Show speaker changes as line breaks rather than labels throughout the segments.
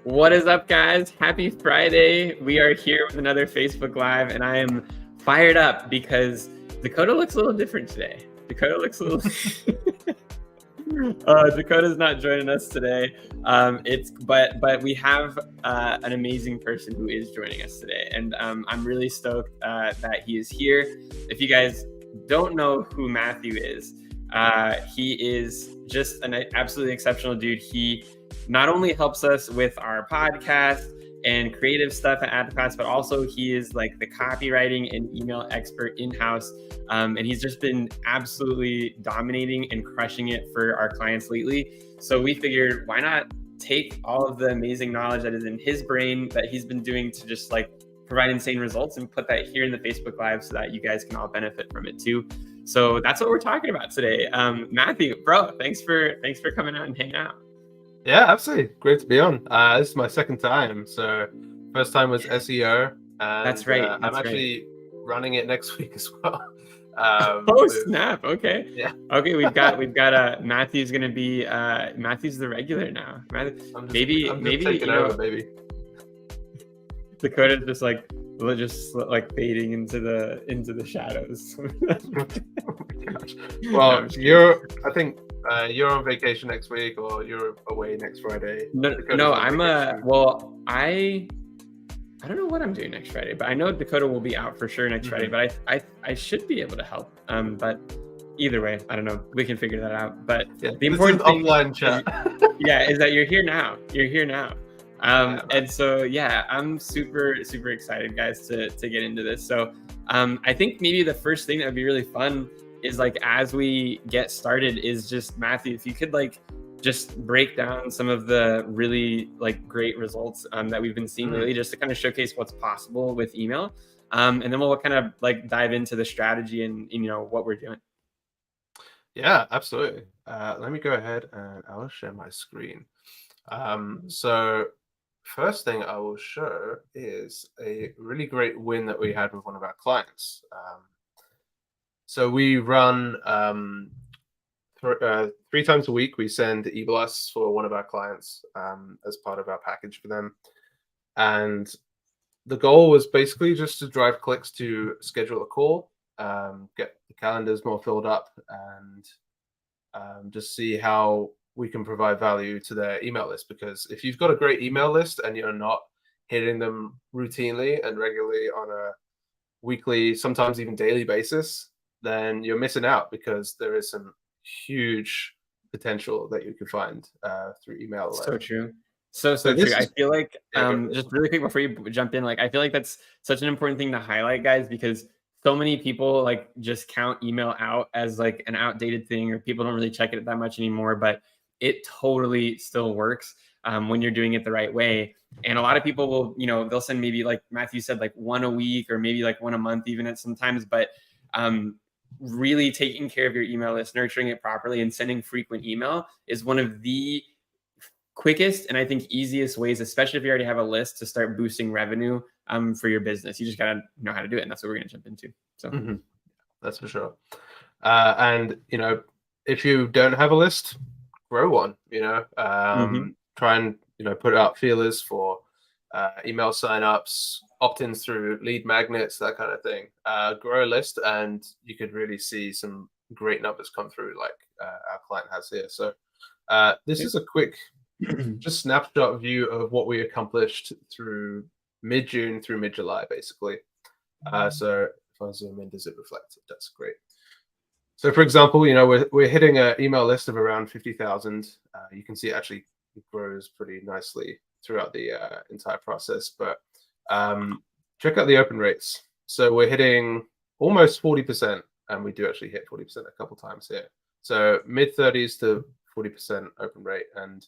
What is up, guys? Happy Friday. We are here with another Facebook Live, and I am fired up because Dakota looks a little different today. Dakota looks a little... Dakota's not joining us today. But we have an amazing person who is joining us today, and I'm really stoked that he is here. If you guys don't know who Matthew is, he is just an absolutely exceptional dude. He not only helps us with our podcast and creative stuff at Adclass, but also he is like the copywriting and email expert in-house. And he's just been absolutely dominating and crushing it for our clients lately. So we figured, why not take all of the amazing knowledge that is in his brain that he's been doing to just like provide insane results and put that here in the Facebook Live so that you guys can all benefit from it too. So that's what we're talking about today. Matthew, bro, thanks for coming out and hanging out.
Yeah, absolutely. Great to be on. This is my second time. So first time was SEO. And,
that's right.
I'm actually running it next week as well.
Snap. Okay.
Yeah.
Okay. We've got Matthew's going to be, Matthew's the regular now. Maybe
taking over, baby.
Dakota's just like fading into the shadows.
Oh my gosh. Well, I think you're on vacation next week, or you're away next Friday.
No, I don't know what I'm doing next Friday, but I know Dakota will be out for sure next Friday, but I should be able to help. But either way, I don't know. We can figure that out. But
yeah,
the important thing
offline chat.
is that you're here now. And so, yeah, I'm super, super excited, guys, to get into this. So I think maybe the first thing that would be really fun is like, as we get started, is just Matthew, if you could like just break down some of the really like great results that we've been seeing lately, just to kind of showcase what's possible with email. And then we'll kind of like dive into the strategy and what we're doing.
Yeah, absolutely. Let me go ahead and I'll share my screen. So first thing I will show is a really great win that we had with one of our clients. So we run 3 times a week. We send e-blasts for one of our clients as part of our package for them. And the goal was basically just to drive clicks to schedule a call, get the calendars more filled up, and just see how we can provide value to their email list. Because if you've got a great email list and you're not hitting them routinely and regularly on a weekly, sometimes even daily basis, then you're missing out, because there is some huge potential that you can find through email.
So true. So true. I feel like just really quick before you jump in, like I feel like that's such an important thing to highlight, guys, because so many people like just count email out as like an outdated thing, or people don't really check it that much anymore, but it totally still works when you're doing it the right way. And a lot of people will, they'll send maybe, like Matthew said, like one a week, or maybe like one a month even at sometimes, but really taking care of your email list, nurturing it properly, and sending frequent email is one of the quickest and I think easiest ways, especially if you already have a list, to start boosting revenue for your business. You just gotta know how to do it, and that's what we're gonna jump into. So
that's for sure. And if you don't have a list, grow one. Try and put out feelers for email signups, opt-ins through lead magnets, that kind of thing. Grow a list, and you could really see some great numbers come through, like our client has here. So this is a quick just snapshot view of what we accomplished through mid-June through mid-July, basically. So if I zoom in, does it reflect it? That's great. So for example, we're hitting an email list of around 50,000. You can see it actually grows pretty nicely throughout the entire process, but check out the open rates. So we're hitting almost 40%, and we do actually hit 40% a couple times here. So mid-30s to 40% open rate. And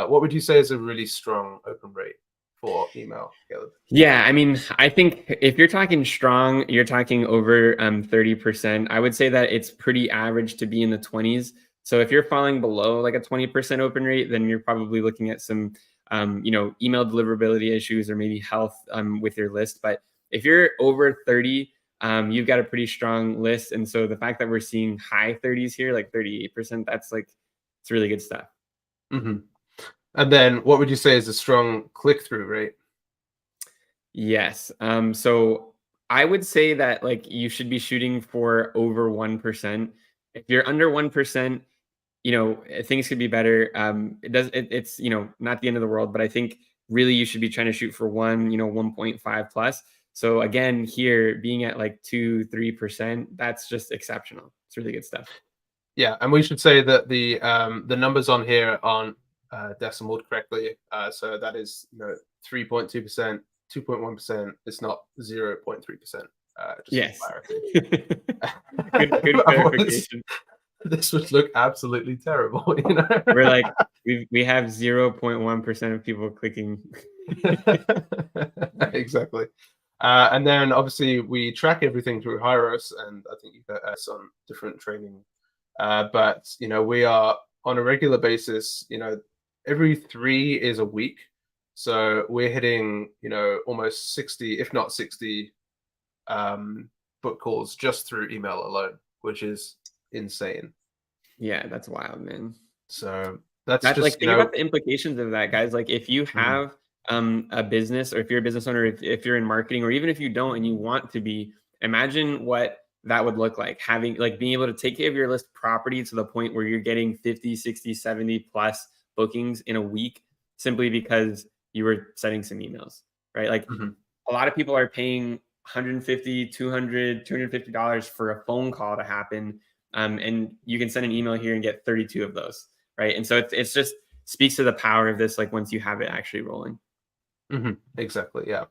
what would you say is a really strong open rate for email, Caleb?
Yeah, I mean, I think if you're talking strong, you're talking over 30%. I would say that it's pretty average to be in the 20s. So if you're falling below like a 20% open rate, then you're probably looking at some email deliverability issues, or maybe health with your list. But if you're over 30, you've got a pretty strong list. And so the fact that we're seeing high 30s here, like 38%, that's like, it's really good stuff.
And then what would you say is a strong click-through rate?
Yes. So I would say that like you should be shooting for over 1%. If you're under 1%, things could be better. It's, not the end of the world, but I think really you should be trying to shoot for 1.5 plus. So again, here being at like 2-3%, that's just exceptional. It's really good stuff.
Yeah, and we should say that the numbers on here aren't decimaled correctly. So that is 3.2%, 2.1%. It's not 0.3%. Just for
Yes.
clarity.
Good
Otherwise,
clarification.
this would look absolutely terrible.
We're like, we have 0.1% of people clicking.
Exactly. And then obviously we track everything through Hyros, and I think you got us on different training. But we are on a regular basis. Every 3 is a week, so we're hitting almost 60, if not 60, book calls just through email alone, which is insane.
Yeah, that's wild, man.
So that's
That, like,
just
think about the implications of that, guys. Like, if you
Mhm.
have a business, or if you're a business owner, if you're in marketing, or even if you don't and you want to be, imagine what that would look like, having like being able to take care of your list property to the point where you're getting 50, 60, 70 plus bookings in a week simply because you were sending some emails, right? Like,
Mhm.
a lot of people are paying 150, 200, $250 for a phone call to happen. And you can send an email here and get 32 of those. Right. And so it's just speaks to the power of this, like once you have it actually rolling.
Exactly, yeah.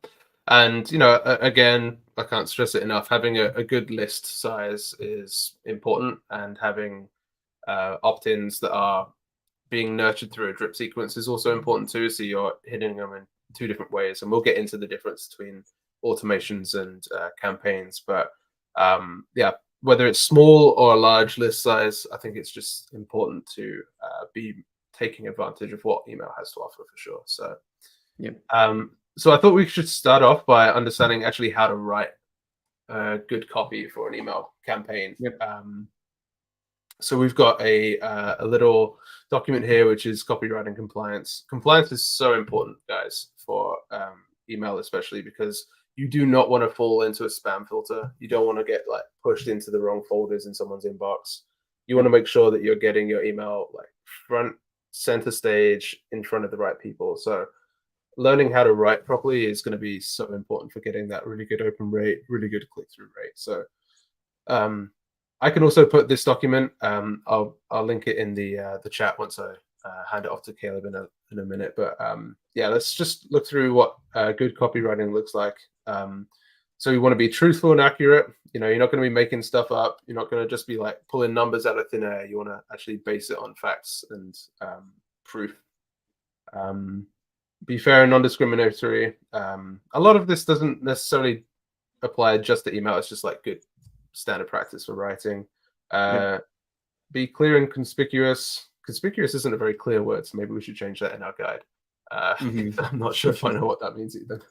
And again, I can't stress it enough. Having a good list size is important, and having opt-ins that are being nurtured through a drip sequence is also important too. So you're hitting them in 2 different ways, and we'll get into the difference between automations and campaigns. But yeah, whether it's small or a large list size, I think it's just important to be taking advantage of what email has to offer for sure. So
Yep.
so I thought we should start off by understanding actually how to write good copy for an email campaign.
Yep.
So we've got a little document here, which is copyright and compliance. Compliance is so important, guys, for email, especially because you do not want to fall into a spam filter. You don't want to get like pushed into the wrong folders in someone's inbox. You want to make sure that you're getting your email like front center stage in front of the right people. So learning how to write properly is going to be so important for getting that really good open rate, really good click through rate. So I can also put this document. I'll link it in the chat once I hand it off to Caleb in a minute. But yeah, let's just look through what good copywriting looks like. So you want to be truthful and accurate. You're not going to be making stuff up. You're not going to just be like pulling numbers out of thin air. You want to actually base it on facts and proof. Be fair and non-discriminatory. A lot of this doesn't necessarily apply just to email. It's just like good standard practice for writing.
Yep.
Be clear and conspicuous. Conspicuous isn't a very clear word, so maybe we should change that in our guide. I'm not sure if I know what that means either.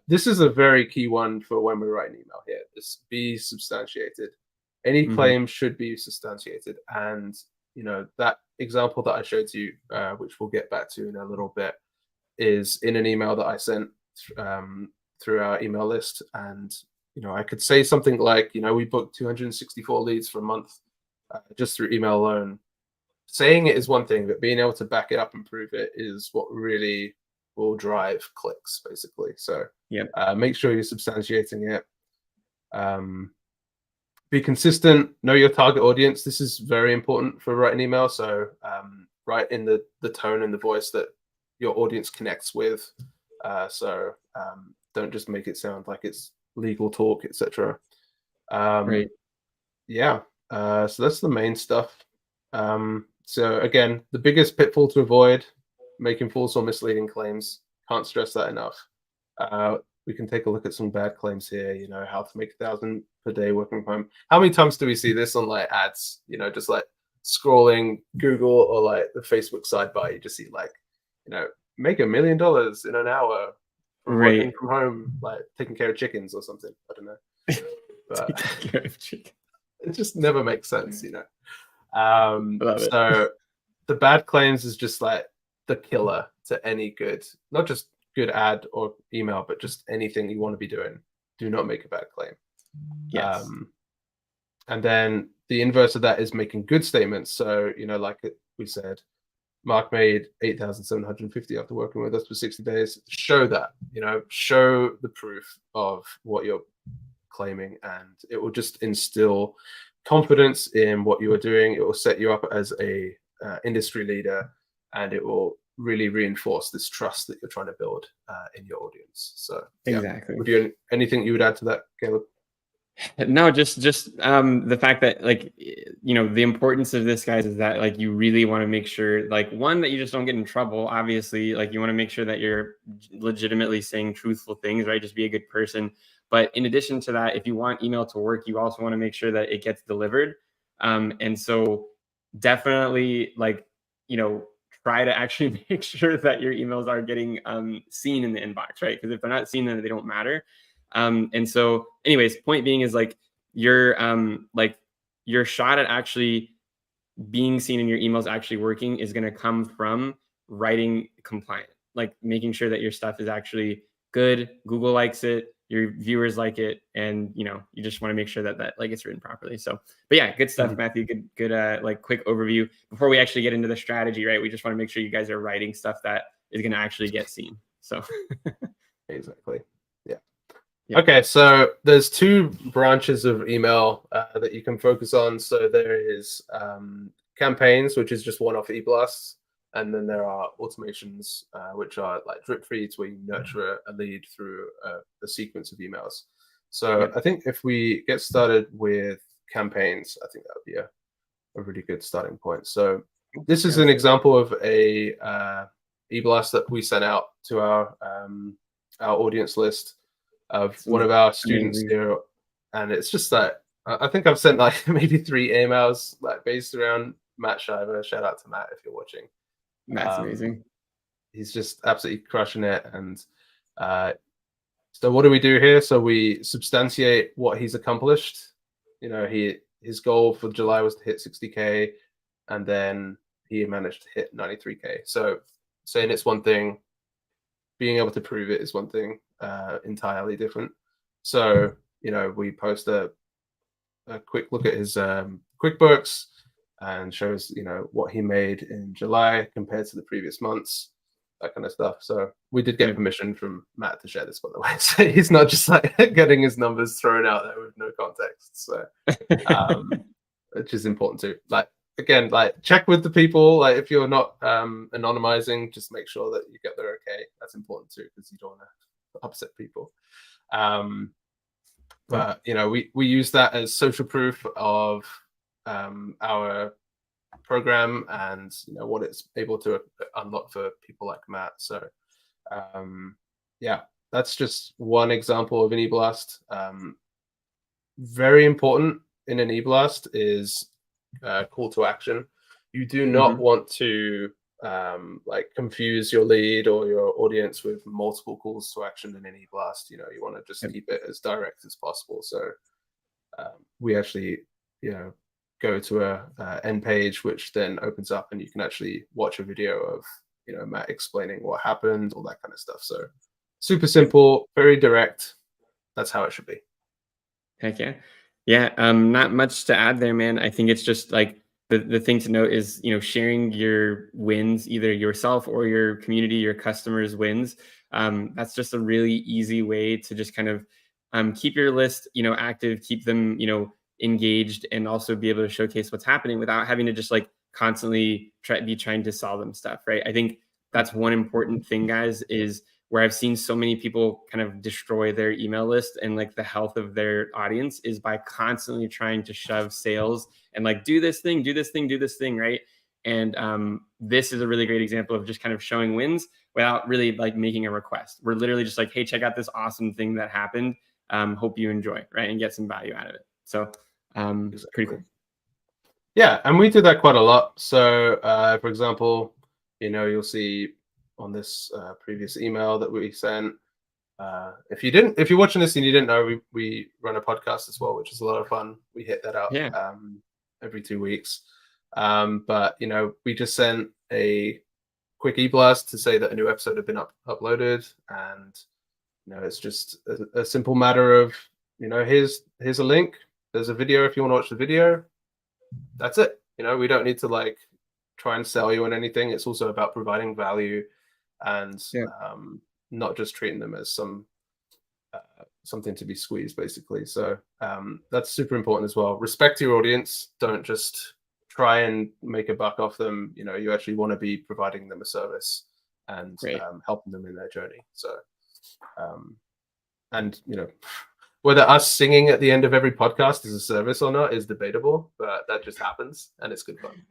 This is a very key one for when we write an email here. Is be substantiated. Any claim should be substantiated, and that example that I showed you, which we'll get back to in a little bit, is in an email that I sent through our email list. And I could say something like, we booked 264 leads for a month just through email alone. Saying it is one thing, but being able to back it up and prove it is what really will drive clicks, basically. So
Yep.
make sure you're substantiating it. Be consistent, know your target audience. This is very important for writing email. So write in the tone and the voice that your audience connects with. So don't just make it sound like it's legal talk, etc.
Right.
Yeah. So that's the main stuff. So again, the biggest pitfall to avoid: making false or misleading claims. Can't stress that enough. We can take a look at some bad claims here. How to make 1,000 per day working from home. How many times do we see this on like ads? Just like scrolling Google or like the Facebook sidebar, you just see like, make $1 million in an hour from working from home, like taking care of chickens or something. I don't know. But
Taking care of chicken.
it just never makes sense,
Love it.
So the bad claims is just like the killer to any good, not just good ad or email, but just anything you want to be doing. Do not make a bad claim.
Yes.
And then the inverse of that is making good statements. So, like we said, Mark made 8,750 after working with us for 60 days. Show that, show the proof of what you're claiming, and it will just instill confidence in what you are doing. It will set you up as a industry leader, and it will really reinforce this trust that you're trying to build in your audience. So,
Exactly.
Would you anything you would add to that, Caleb?
No, just the fact that, like, the importance of this, guys, is that, like, you really want to make sure, like, one, that you just don't get in trouble. Obviously, like, you want to make sure that you're legitimately saying truthful things, right? Just be a good person. But in addition to that, if you want email to work, you also want to make sure that it gets delivered. And so definitely, like, try to actually make sure that your emails are getting seen in the inbox, right? Because if they're not seen, then they don't matter. And so, anyways, point being is, like, your shot at actually being seen in your emails actually working is going to come from writing compliant, like making sure that your stuff is actually good. Google likes it, your viewers like it, and you just want to make sure that like it's written properly. So, but yeah, good stuff, Matthew. Good like quick overview. Before we actually get into the strategy, right? We just want to make sure you guys are writing stuff that is going to actually get seen. So
Exactly. Yeah.
Yeah.
Okay, so there's two branches of email that you can focus on. So there is campaigns, which is just one-off e-blasts, and then there are automations, which are like drip feeds where you nurture a lead through a sequence of emails. So I think if we get started with campaigns, I think that would be a really good starting point. So this is an example of a e-blast that we sent out to our audience list of one of our students here, and it's just that I think I've sent like maybe 3 emails like based around Matt Shiver. Shout out to Matt if you're watching.
That's amazing.
He's just absolutely crushing it. And so what do we do here? So we substantiate what he's accomplished. His goal for July was to hit 60K, and then he managed to hit 93K. So saying it's one thing, being able to prove it is one thing entirely different. So, we post a quick look at his QuickBooks and shows, what he made in July compared to the previous months, that kind of stuff. So we did get permission from Matt to share this, by the way. So he's not just like getting his numbers thrown out there with no context. So, which is important too. Like, again, like, check with the people. Like, if you're not anonymizing, just make sure that you get there okay. That's important too, because you don't want to upset people. But we use that as social proof of our program and what it's able to unlock for people like Matt. So that's just one example of an e-blast. Very important in an e-blast is call to action. You do not want to like confuse your lead or your audience with multiple calls to action in an e-blast. You want to just keep it as direct as possible. So we actually go to a end page, which then opens up and you can actually watch a video of Matt explaining what happened, all that kind of stuff. So super simple, very direct. That's how it should be.
Heck yeah. Yeah. Not much to add there, man. I think it's just like the thing to note is, sharing your wins, either yourself or your community, your customers' wins. That's just a really easy way to just kind of keep your list, active, keep them, engaged, and also be able to showcase what's happening without having to just like constantly trying to sell them stuff. Right. I think that's one important thing, guys, is where I've seen so many people kind of destroy their email list and like the health of their audience is by constantly trying to shove sales and like do this thing, right? And this is a really great example of just kind of showing wins without really like making a request. We're literally just like, hey, check out this awesome thing that happened. Hope you enjoy, right? And get some value out of it. So pretty cool.
Yeah, and we do that quite a lot. So for example, you'll see on this previous email that we sent. If you're watching this and you didn't know, we run a podcast as well, which is a lot of fun. We hit that up every 2 weeks. But we just sent a quick e-blast to say that a new episode had been uploaded, and it's just a simple matter of here's a link. There's a video if you want to watch the video. That's it. We don't need to like try and sell you on anything. It's also about providing value and not just treating them as something to be squeezed, basically. So that's super important as well. Respect your audience. Don't just try and make a buck off them. You actually want to be providing them a service and helping them in their journey. So and whether us singing at the end of every podcast is a service or not is debatable, but that just happens and it's good fun.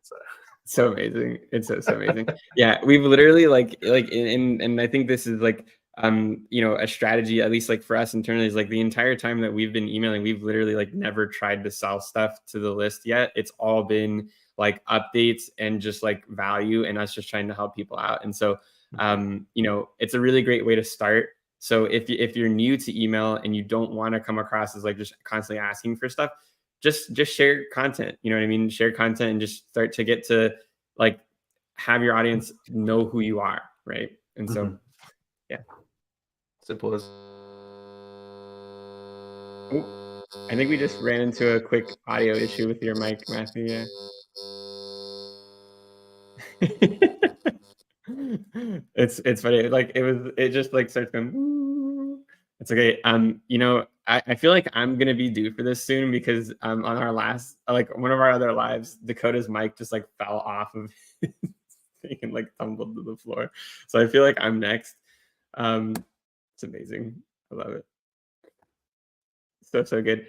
So amazing. It's so amazing. Yeah, we've literally and I think this is like a strategy, at least like for us internally, is like the entire time that we've been emailing, we've literally like never tried to sell stuff to the list yet. It's all been like updates and just like value and us just trying to help people out. And so it's a really great way to start. So if you're new to email and you don't want to come across as like just constantly asking for stuff, just share content. You know what I mean? Share content and just start to get to like have your audience know who you are, right? And so, yeah.
Simple as.
Ooh, I think we just ran into a quick audio issue with your mic, Matthew. Yeah. It's funny. Like it just like starts going. Ooh. It's okay. I feel like I'm gonna be due for this soon because on our last one of our other lives, Dakota's mic just like fell off of his thing and like tumbled to the floor. So I feel like I'm next. It's amazing. I love it. So good.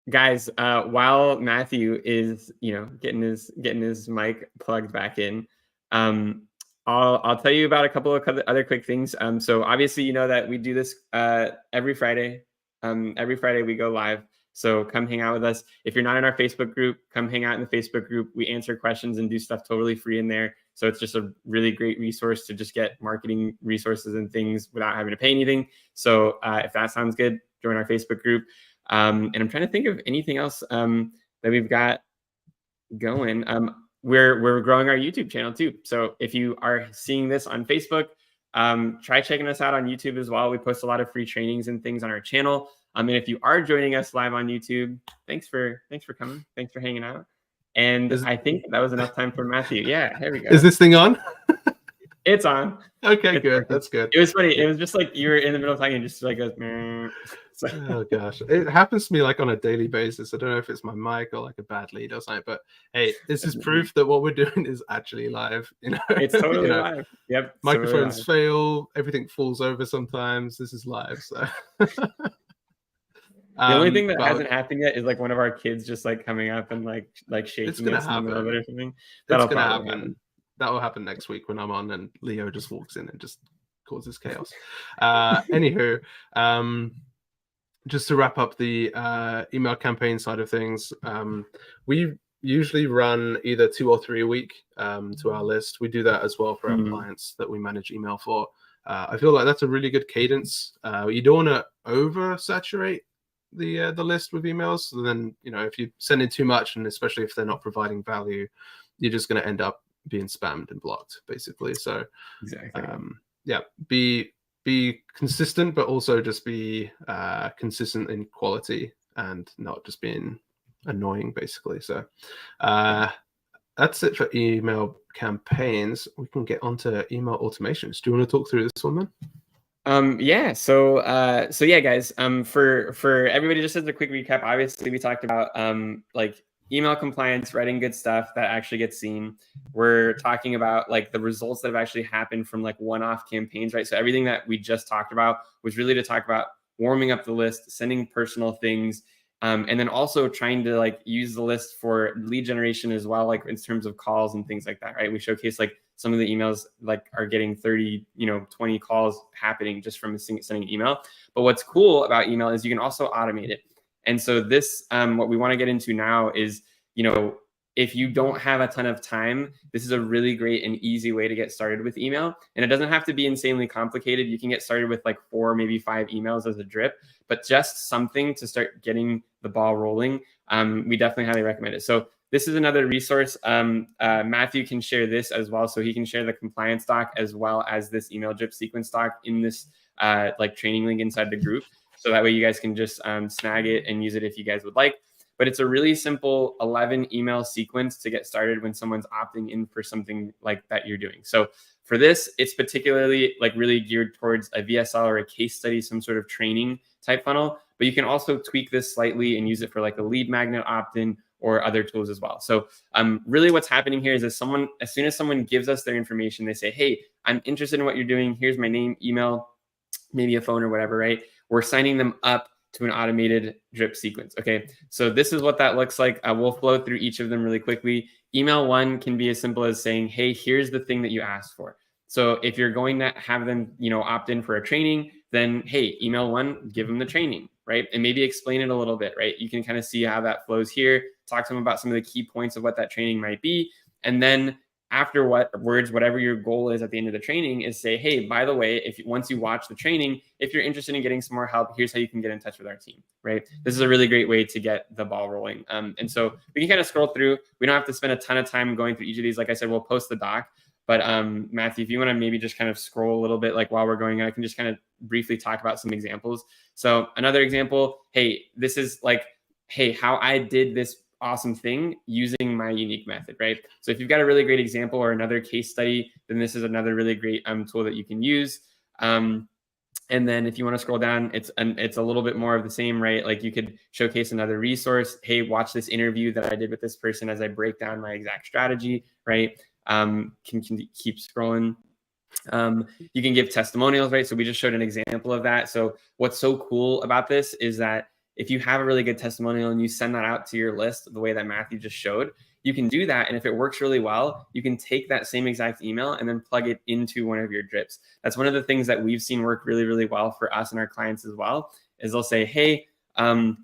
Guys, while Matthew is getting his mic plugged back in, I'll tell you about a couple of other quick things. So obviously you know that we do this every Friday. Every Friday we go live. So come hang out with us. If you're not in our Facebook group, come hang out in the Facebook group. We answer questions and do stuff totally free in there. So it's just a really great resource to just get marketing resources and things without having to pay anything. So if that sounds good, join our Facebook group. And I'm trying to think of anything else that we've got going. We're growing our YouTube channel too. So if you are seeing this on Facebook, try checking us out on YouTube as well. We post a lot of free trainings and things on our channel. And if you are joining us live on YouTube, thanks for coming. Thanks for hanging out. And I think that was enough time for Matthew. Yeah, here we go.
Is this thing on?
It's on.
Okay, good. That's good.
It was funny. It was just like you were in the middle of talking and just like goes. So.
Oh gosh, it happens to me like on a daily basis. I don't know if it's my mic or like a bad lead or something, but hey, this is proof that what we're doing is actually live.
It's totally live. Yep.
Microphones fail, everything falls over sometimes. This is live, so.
The only thing that hasn't happened yet is like one of our kids just like coming up and like shaking us in the middle of it or something.
That's gonna happen. That will happen next week when I'm on and Leo just walks in and just causes chaos. Anywho, just to wrap up the email campaign side of things, we usually run either 2 or 3 a week to our list. We do that as well for our clients that we manage email for. I feel like that's a really good cadence. You don't want to oversaturate the list with emails. So then, if you send in too much, and especially if they're not providing value, you're just going to end up being spammed and blocked, basically. So,
exactly.
Be consistent, but also just be consistent in quality and not just being annoying, basically. So that's it for email campaigns. We can get onto email automations. Do you want to talk through this one, man?
Yeah. So yeah, guys, for everybody, just as a quick recap, obviously we talked about like email compliance, writing good stuff that actually gets seen. We're talking about like the results that have actually happened from like one-off campaigns, right? So everything that we just talked about was really to talk about warming up the list, sending personal things, and then also trying to like use the list for lead generation as well, like in terms of calls and things like that, right? We showcase like some of the emails like are getting 30, 20 calls happening just from sending an email. But what's cool about email is you can also automate it. And so this, what we want to get into now is, if you don't have a ton of time, this is a really great and easy way to get started with email. And it doesn't have to be insanely complicated. You can get started with like 4, maybe 5 emails as a drip, but just something to start getting the ball rolling. We definitely highly recommend it. So this is another resource. Matthew can share this as well. So he can share the compliance doc as well as this email drip sequence doc in this like training link inside the group. So that way you guys can just snag it and use it if you guys would like. But it's a really simple 11 email sequence to get started when someone's opting in for something like that you're doing. So for this, it's particularly like really geared towards a VSL or a case study, some sort of training type funnel. But you can also tweak this slightly and use it for like a lead magnet opt-in or other tools as well. So really what's happening here is as soon as someone gives us their information, they say, hey, I'm interested in what you're doing. Here's my name, email, maybe a phone or whatever, right? We're signing them up to an automated drip sequence. Okay, so this is what that looks like. We'll flow through each of them really quickly. Email one can be as simple as saying, hey, here's the thing that you asked for. So if you're going to have them, opt in for a training, then hey, email one, give them the training, right? And maybe explain it a little bit, right? You can kind of see how that flows here. Talk to them about some of the key points of what that training might be. And then afterwards, whatever your goal is at the end of the training is say, hey, by the way, once you watch the training, if you're interested in getting some more help, here's how you can get in touch with our team, right? This is a really great way to get the ball rolling. And so we can kind of scroll through. We don't have to spend a ton of time going through each of these. Like I said, we'll post the doc. But Matthew, if you want to maybe just kind of scroll a little bit, like while we're going, I can just kind of briefly talk about some examples. So another example, hey, this is like, hey, how I did this awesome thing using my unique method, right? So if you've got a really great example or another case study, then this is another really great tool that you can use. And then if you want to scroll down, it's a little bit more of the same, right? Like you could showcase another resource. Hey, watch this interview that I did with this person as I break down my exact strategy, right? Can keep scrolling. You can give testimonials, right? So we just showed an example of that. So what's so cool about this is that if you have a really good testimonial and you send that out to your list the way that Matthew just showed, you can do that. And if it works really well, you can take that same exact email and then plug it into one of your drips. That's one of the things that we've seen work really, really well for us and our clients as well, is they'll say, hey, I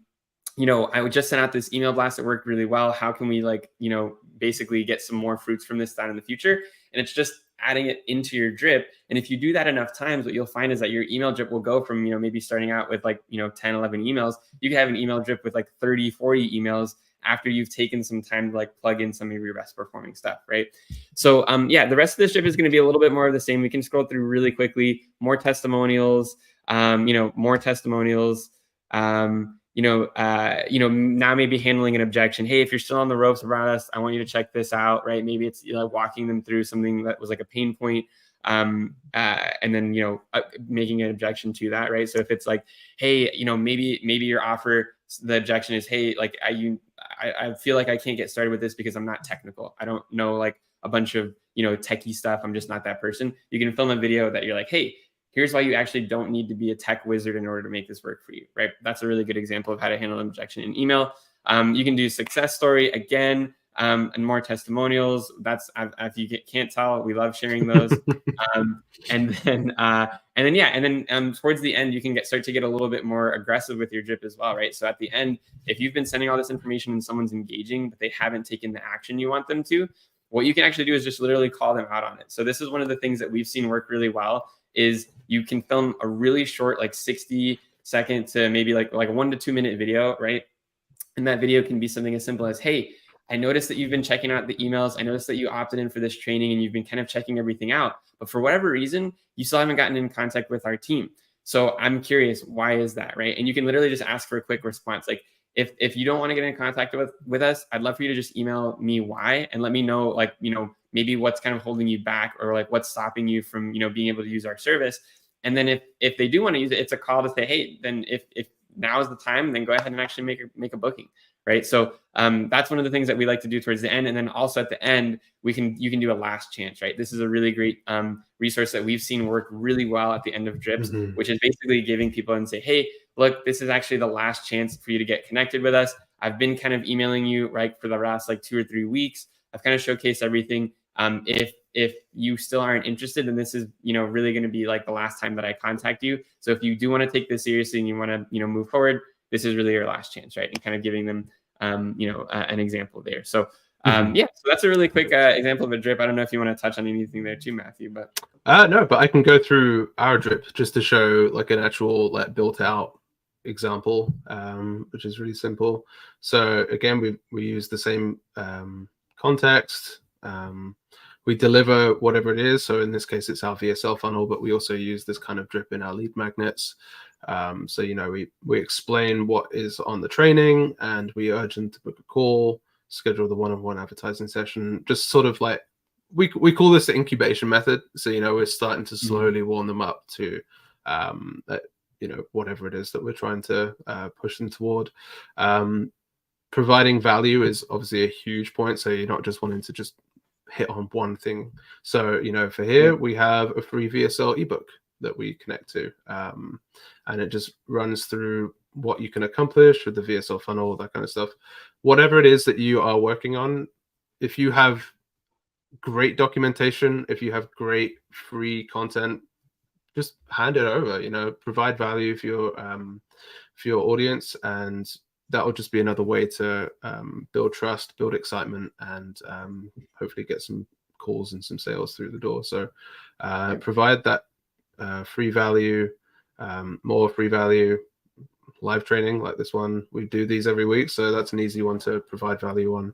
would just send out this email blast that worked really well. How can we basically get some more fruits from this down in the future? And it's just adding it into your drip. And if you do that enough times, what you'll find is that your email drip will go from, maybe starting out with 10, 11 emails. You can have an email drip with 30, 40 emails after you've taken some time to plug in some of your best performing stuff, right? So the rest of this drip is going to be a little bit more of the same. We can scroll through really quickly, more testimonials, more testimonials. Now maybe handling an objection. Hey, if you're still on the ropes about us, I want you to check this out, right? Maybe it's walking them through something that was like a pain point, and then making an objection to that, right? So if it's like, hey, maybe your offer, the objection is, hey, I feel like I can't get started with this because I'm not technical. I don't know a bunch of techie stuff. I'm just not that person. You can film a video that you're like, hey, here's why you actually don't need to be a tech wizard in order to make this work for you, right? That's a really good example of how to handle an objection in email. You can do success story again, and more testimonials. That's, if you can't tell, we love sharing those. And then towards the end, you can start to get a little bit more aggressive with your drip as well, right? So at the end, if you've been sending all this information and someone's engaging, but they haven't taken the action you want them to, what you can actually do is just literally call them out on it. So this is one of the things that we've seen work really well, is you can film a really short, 60-second to maybe like a 1 to 2 minute video, right? And that video can be something as simple as, hey, I noticed that you've been checking out the emails. I noticed that you opted in for this training and you've been kind of checking everything out, but for whatever reason, you still haven't gotten in contact with our team. So I'm curious, why is that, right? And you can literally just ask for a quick response. Like if you don't want to get in contact with us, I'd love for you to just email me why, and let me know, maybe what's kind of holding you back, or what's stopping you from, being able to use our service. And then if they do want to use it, it's a call to say, hey, then if now is the time, then go ahead and actually make a booking, right? So that's one of the things that we like to do towards the end. And then also at the end, you can do a last chance, right? This is a really great resource that we've seen work really well at the end of drips, which is basically giving people and say, hey, look, this is actually the last chance for you to get connected with us. I've been kind of emailing you, right, for the last 2 or 3 weeks. I've kind of showcased everything. If you still aren't interested, then this is, really going to be the last time that I contact you. So if you do want to take this seriously and you want to, move forward, this is really your last chance, right? And kind of giving them, an example there. So, so that's a really quick example of a drip. I don't know if you want to touch on anything there too, Matthew, but.
No, but I can go through our drip just to show an actual built out example, which is really simple. So again, we use the same context. We deliver whatever it is. So in this case, it's our VSL funnel, but we also use this kind of drip in our lead magnets. So, you know, we explain what is on the training, and we urge them to book a call, schedule the one-on-one advertising session, just sort of like, we call this the incubation method. So, you know, we're starting to slowly warm them up to, you know, whatever it is that we're trying to push them toward. Providing value is obviously a huge point. So you're not just wanting to just hit on one thing. So, you know, for here, we have a free VSL ebook that we connect to. And it just runs through what you can accomplish with the VSL funnel, that kind of stuff. Whatever it is that you are working on, if you have great documentation, if you have great free content, just hand it over, you know, provide value for your audience, and that will just be another way to build trust, build excitement, and hopefully get some calls and some sales through the door. So provide that free value, more free value, live training like this one. We do these every week, so that's an easy one to provide value on.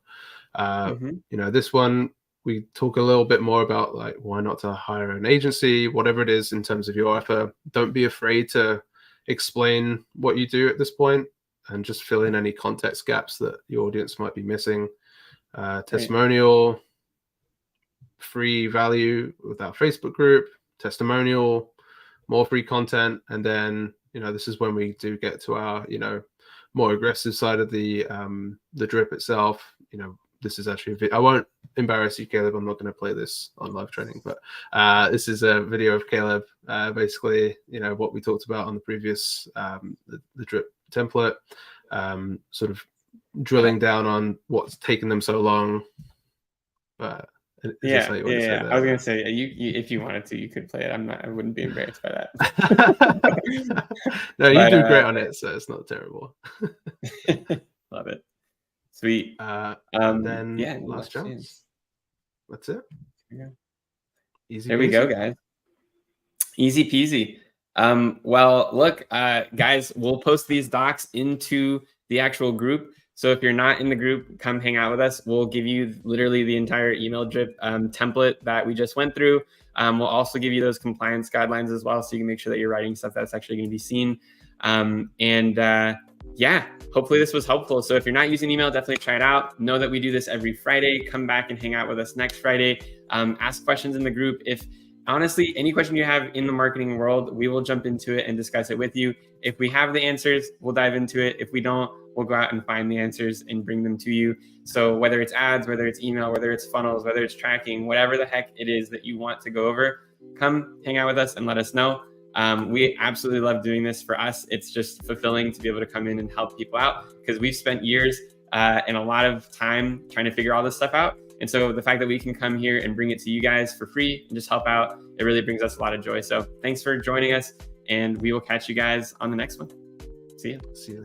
You know, this one, we talk a little bit more about like why not to hire an agency, whatever it is in terms of your offer. Don't be afraid to explain what you do at this point, and just fill in any context gaps that your audience might be missing. Testimonial, free value with our Facebook group, testimonial, more free content. And then, you know, this is when we do get to our, you know, more aggressive side of the drip itself. You know, this is actually, I won't embarrass you, Caleb. I'm not going to play this on live training, but this is a video of Caleb, basically, you know, what we talked about on the previous, the drip template, sort of drilling down on what's taken them so long. But
I was going to say, you if you wanted to, you could play it. I wouldn't be embarrassed by that.
No, you do great on it, so it's not terrible.
Love it. Sweet.
And then last chance. That's it.
Easy. There we go, guys. Easy peasy. Well, look, guys, we'll post these docs into the actual group. So if you're not in the group, come hang out with us. We'll give you literally the entire email drip template that we just went through. We'll also give you those compliance guidelines as well, so you can make sure that you're writing stuff that's actually going to be seen. Yeah, hopefully this was helpful. So if you're not using email, definitely try it out. Know that we do this every Friday. Come back and hang out with us next Friday. Ask questions in the group. If honestly, any question you have in the marketing world, we will jump into it and discuss it with you. If we have the answers, we'll dive into it. If we don't, we'll go out and find the answers and bring them to you. So whether it's ads, whether it's email, whether it's funnels, whether it's tracking, whatever the heck it is that you want to go over, come hang out with us and let us know. We absolutely love doing this. For us, it's just fulfilling to be able to come in and help people out, because we've spent years and a lot of time trying to figure all this stuff out. And so the fact that we can come here and bring it to you guys for free and just help out, it really brings us a lot of joy. So thanks for joining us, and we will catch you guys on the next one. See you.